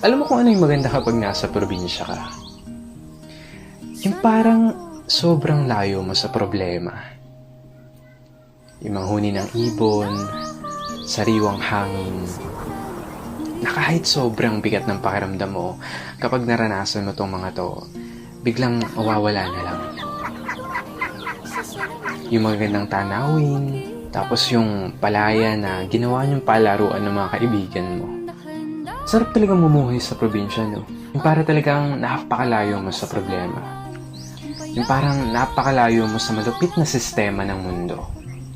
Alam mo kung ano yung maganda kapag nasa probinsya ka? Yung parang sobrang layo mo sa problema. Yung manghuni ng ibon, sariwang hangin, na kahit sobrang bigat ng pakiramdam mo, kapag naranasan mo tong mga to, biglang mawawala na lang. Yung magagandang tanawin, tapos yung palaya na ginawa niyong palaruan ng mga kaibigan mo. Sarap talagang mumuhay sa probinsya, no? Yung para talagang napakalayo mo sa problema. Yung parang napakalayo mo sa malupit na sistema ng mundo.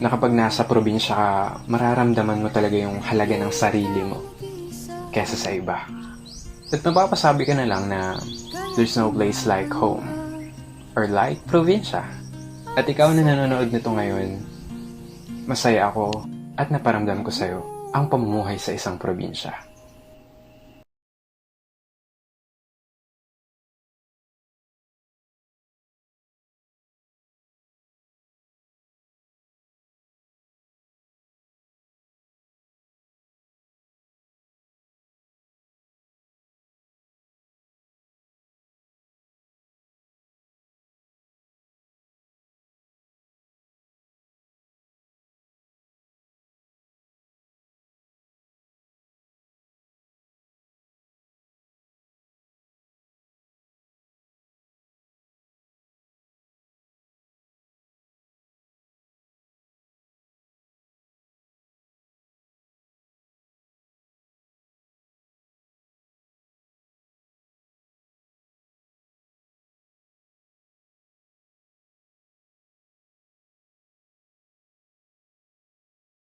Na kapag nasa probinsya ka, mararamdaman mo talaga yung halaga ng sarili mo kesa sa iba. At mapapasabi ka na lang na there's no place like home or like probinsya. At ikaw na nanonood nito ngayon, masaya ako at naparamdam ko sa'yo ang pamumuhay sa isang probinsya.